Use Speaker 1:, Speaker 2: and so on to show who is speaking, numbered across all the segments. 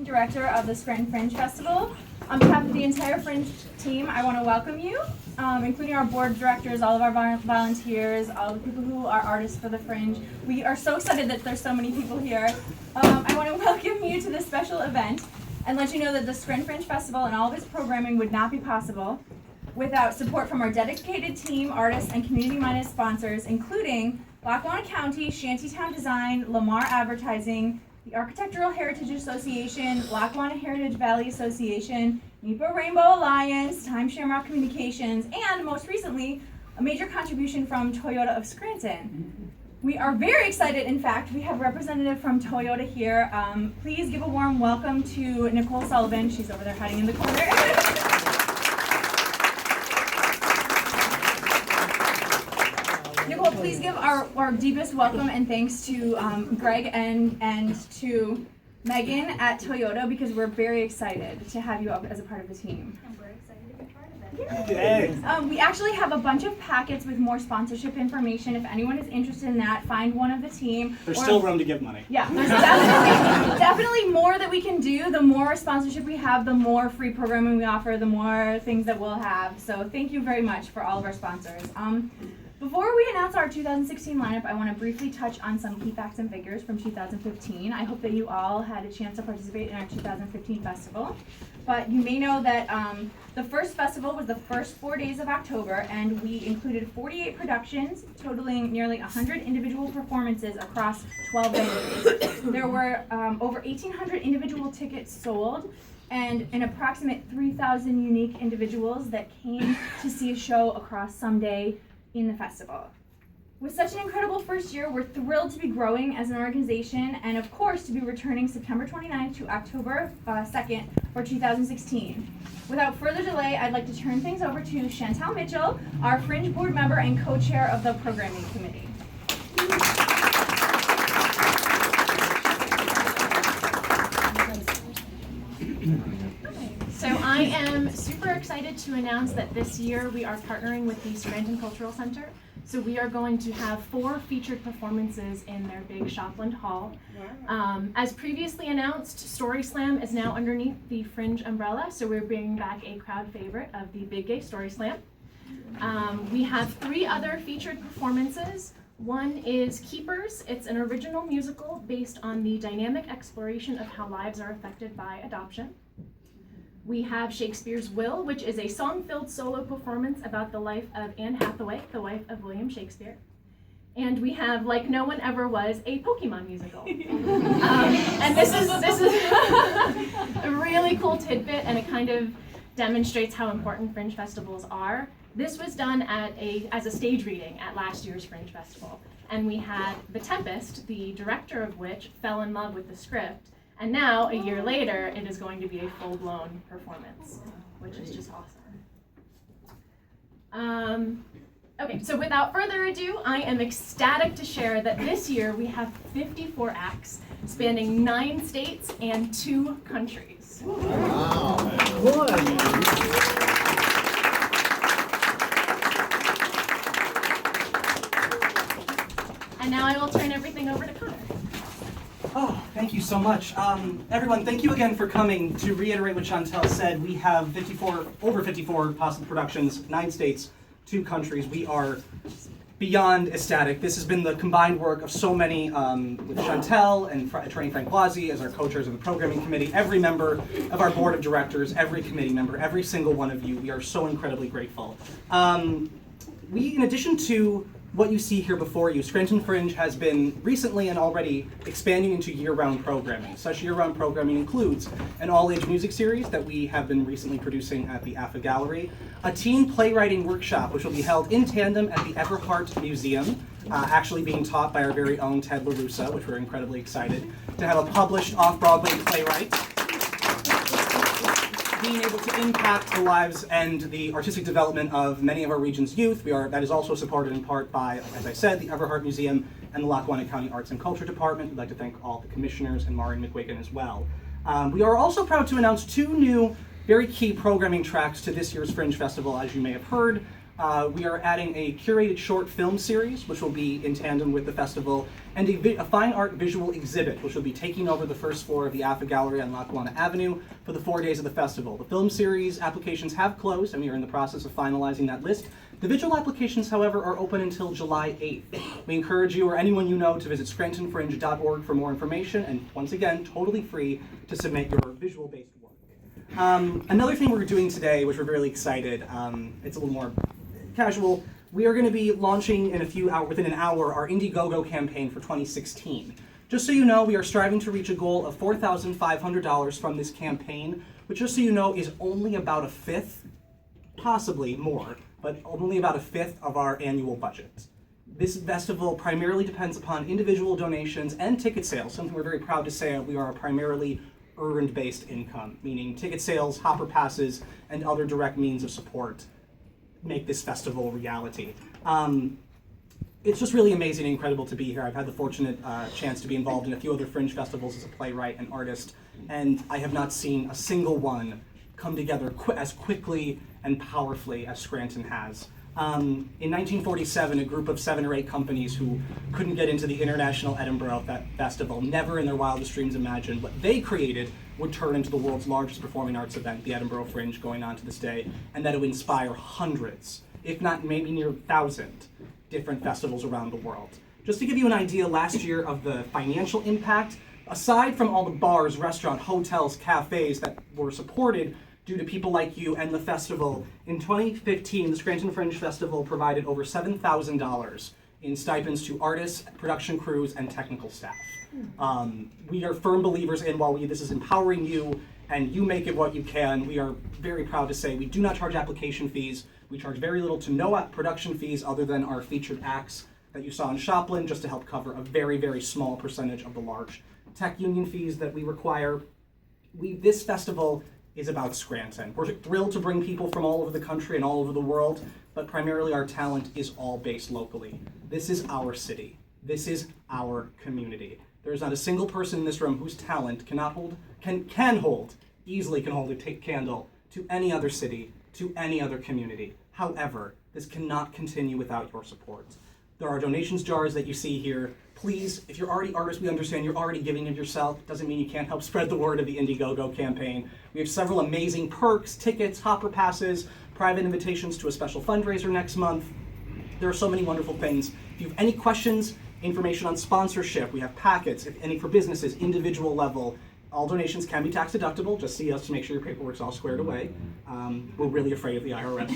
Speaker 1: Director of the Scranton Fringe Festival. On behalf of the entire Fringe team, I want to welcome you, including our board directors, all of our volunteers, all the people who are artists for the Fringe. We are so excited that there's so many people here. I want to welcome you to this special event and let you know that the Scranton Fringe Festival and all of its programming would not be possible without support from our dedicated team, artists, and community-minded sponsors, including Lackawanna County, Shantytown Design, Lamar Advertising, the Architectural Heritage Association, Lackawanna Heritage Valley Association, NEPA Rainbow Alliance, Time Shamrock Communications, and most recently, a major contribution from Toyota of Scranton. We are very excited, in fact, we have a representative from Toyota here. Please give a warm welcome to Nicole Sullivan. She's over there hiding in the corner. Nicole, please give our deepest welcome and thanks to Greg and to Megan at Toyota, because we're very excited to have you up as a part of the team.
Speaker 2: And we're excited to be part of it.
Speaker 1: Yay. We actually have a bunch of packets with more sponsorship information. If anyone is interested in that, find one of the team.
Speaker 3: There's still room to give money.
Speaker 1: Yeah, there's definitely more that we can do. The more sponsorship we have, the more free programming we offer, the more things that we'll have. So thank you very much for all of our sponsors. Before we announce our 2016 lineup, I want to briefly touch on some key facts and figures from 2015. I hope that you all had a chance to participate in our 2015 festival. But you may know that the first festival was the first 4 days of October, and we included 48 productions, totaling nearly 100 individual performances across 12 venues. There were over 1,800 individual tickets sold, and an approximate 3,000 unique individuals that came to see a show across someday in the festival. With such an incredible first year, we're thrilled to be growing as an organization and of course to be returning September 29th to October 2nd for 2016. Without further delay, I'd like to turn things over to Chantal Mitchell, our Fringe board member and co-chair of the programming committee.
Speaker 2: So I am super excited to announce that this year we are partnering with the Scranton Cultural Center. So we are going to have 4 featured performances in their big Shopland Hall. As previously announced, Story Slam is now underneath the Fringe umbrella, so we're bringing back a crowd favorite of the Big Gay Story Slam. We have 3 other featured performances. One is Keepers. It's an original musical based on the dynamic exploration of how lives are affected by adoption. We have Shakespeare's Will, which is a song-filled solo performance about the life of Anne Hathaway, the wife of William Shakespeare. And we have Like No One Ever Was, a Pokemon musical. And this is a really cool tidbit, and it kind of demonstrates how important Fringe festivals are. This was done as a stage reading at last year's Fringe Festival. And we had The Tempest, the director of which fell in love with the script. And now, a year later, it is going to be a full-blown performance, which is just awesome. Okay, so without further ado, I am ecstatic to share that this year we have 54 acts spanning 9 states and 2 countries.
Speaker 4: Wow.
Speaker 2: And now I will turn everything over to Connor.
Speaker 3: Oh, thank you so much. Everyone, thank you again for coming. To reiterate what Chantal said, we have over 54 possible productions, 9 states, 2 countries. We are beyond ecstatic. This has been the combined work of so many, with Chantal and Attorney Frank Blasi as our co-chairs of the programming committee, every member of our board of directors, every committee member, every single one of you. We are so incredibly grateful. In addition to what you see here before you, Scranton Fringe has been recently and already expanding into year-round programming. Such year-round programming includes an all-age music series that we have been recently producing at the AFA Gallery, a teen playwriting workshop which will be held in tandem at the Everhart Museum, actually being taught by our very own Ted LaRussa, which we're incredibly excited to have a published off-Broadway playwright. Being able to impact the lives and the artistic development of many of our region's youth. That is also supported in part by, as I said, the Everhart Museum and the Lackawanna County Arts and Culture Department. We'd like to thank all the commissioners and Maureen McWigan as well. We are also proud to announce 2 new, very key programming tracks to this year's Fringe Festival. As you may have heard, We are adding a curated short film series, which will be in tandem with the festival, and a fine art visual exhibit, which will be taking over the first floor of the AFA Gallery on Lackawanna Avenue for the 4 days of the festival. The film series applications have closed, and we are in the process of finalizing that list. The visual applications, however, are open until July 8th. We encourage you or anyone you know to visit scrantonfringe.org for more information, and once again, totally free to submit your visual-based work. Another thing we're doing today, which we're really excited, it's a little more casual. We are going to be launching in within an hour, our Indiegogo campaign for 2016. Just so you know, we are striving to reach a goal of $4,500 from this campaign, which, just so you know, is only about a fifth, possibly more, but only about a fifth of our annual budget. This festival primarily depends upon individual donations and ticket sales, something we're very proud to say we are a primarily earned-based income, meaning ticket sales, hopper passes, and other direct means of support make this festival a reality. It's just really amazing and incredible to be here. I've had the fortunate chance to be involved in a few other Fringe festivals as a playwright and artist, and I have not seen a single one come together as quickly and powerfully as Scranton has. In 1947, a group of 7 or 8 companies who couldn't get into the International Edinburgh Festival never in their wildest dreams imagined what they created would turn into the world's largest performing arts event, the Edinburgh Fringe, going on to this day, and that it would inspire hundreds, if not maybe near 1,000, different festivals around the world. Just to give you an idea last year of the financial impact, aside from all the bars, restaurants, hotels, cafes that were supported due to people like you and the festival, in 2015, the Scranton Fringe Festival provided over $7,000 in stipends to artists, production crews, and technical staff. We are firm believers in, while this is empowering you and you make it what you can, we are very proud to say we do not charge application fees. We charge very little to no production fees other than our featured acts that you saw in Shopland, just to help cover a very, very small percentage of the large tech union fees that we require. This festival is about Scranton. We're thrilled to bring people from all over the country and all over the world, but primarily our talent is all based locally. This is our city. This is our community. There's not a single person in this room whose talent easily can hold a candle to any other city, to any other community. However, this cannot continue without your support. There are donations jars that you see here. Please, if you're already artists, we understand you're already giving of yourself. Doesn't mean you can't help spread the word of the Indiegogo campaign. We have several amazing perks, tickets, hopper passes, private invitations to a special fundraiser next month. There are so many wonderful things. If you have any questions, information on sponsorship, we have packets, if any for businesses, individual level. All donations can be tax deductible. Just see us to make sure your paperwork's all squared away. We're really afraid of the IRS.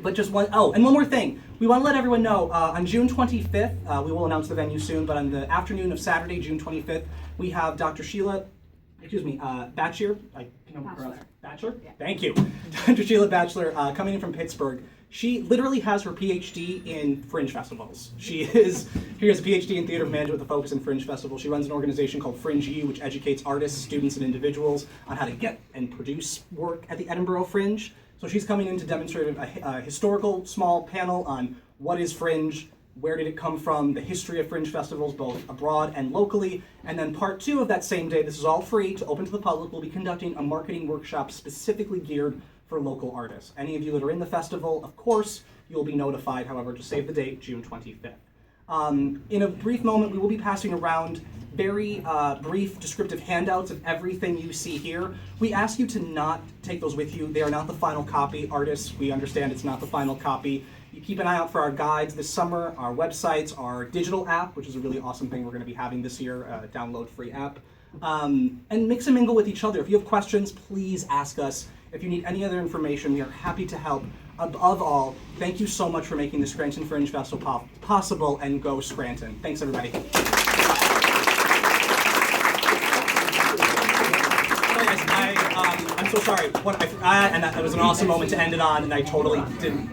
Speaker 3: But just one more thing. We want to let everyone know, on June 25th, we will announce the venue soon, but on the afternoon of Saturday, June 25th, we have Dr. Batchelor. Batchelor? Yeah. Thank you. Dr. Sheila Batchelor coming in from Pittsburgh. She literally has her PhD in Fringe festivals. She has a PhD in theater management with a focus in Fringe festivals. She runs an organization called Fringe U, which educates artists, students, and individuals on how to get and produce work at the Edinburgh Fringe. So she's coming in to demonstrate a historical small panel on what is Fringe, where did it come from, the history of Fringe festivals, both abroad and locally. And then part 2 of that same day, this is all free to open to the public, we'll be conducting a marketing workshop specifically geared for local artists. Any of you that are in the festival, of course, you'll be notified. However, just save the date, June 25th. In a brief moment, we will be passing around very brief descriptive handouts of everything you see here. We ask you to not take those with you. They are not the final copy. Artists, we understand it's not the final copy. You keep an eye out for our guides this summer, our websites, our digital app, which is a really awesome thing we're going to be having this year, a download free app. And mix and mingle with each other. If you have questions, please ask us. If you need any other information, we are happy to help. Above all, thank you so much for making the Scranton Fringe Festival possible, and go Scranton. Thanks, everybody. I'm so sorry. I forgot, and that was an awesome moment to end it on, and I totally didn't.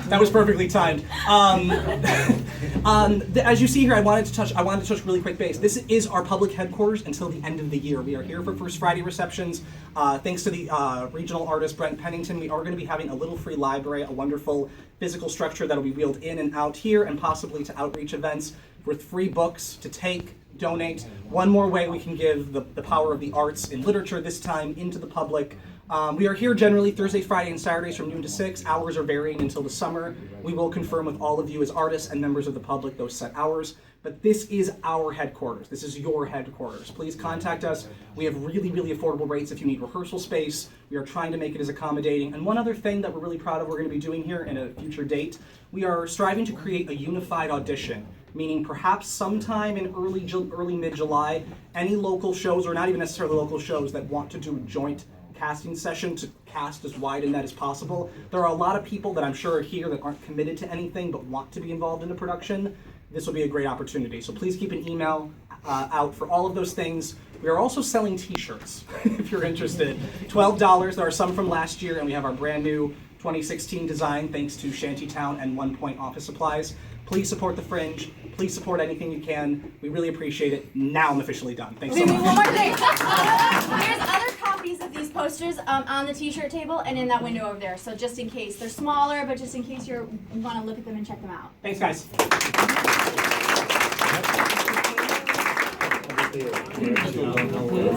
Speaker 3: That was perfectly timed. As you see here, I wanted to touch really quick base. This is our public headquarters until the end of the year. We are here for First Friday receptions. Thanks to the regional artist Brent Pennington, we are going to be having a little free library, a wonderful physical structure that will be wheeled in and out here, and possibly to outreach events with free books to take, donate. One more way we can give the power of the arts in literature, this time into the public. We are here generally Thursdays, Fridays, and Saturdays from noon to 6. Hours are varying until the summer. We will confirm with all of you as artists and members of the public those set hours. But this is our headquarters. This is your headquarters. Please contact us. We have really, really affordable rates if you need rehearsal space. We are trying to make it as accommodating. And one other thing that we're really proud of we're going to be doing here in a future date, we are striving to create a unified audition, meaning perhaps sometime in early mid-July, any local shows, or not even necessarily local shows, that want to do a joint casting session to cast as wide a net as possible. There are a lot of people that I'm sure are here that aren't committed to anything but want to be involved in the production. This will be a great opportunity. So please keep an email out for all of those things. We are also selling t-shirts if you're interested. $12. There are some from last year, and we have our brand new 2016 design thanks to Shantytown and 1 Point Office Supplies. Please support the Fringe. Please support anything you can. We really appreciate it. Now I'm officially done. Thanks so much.
Speaker 4: One more thing. There's other copies of these posters on the t-shirt table and in that window over there. So just in case. They're smaller, but just in case you want to look at them and check them out.
Speaker 3: Thanks, guys.
Speaker 5: Thank you.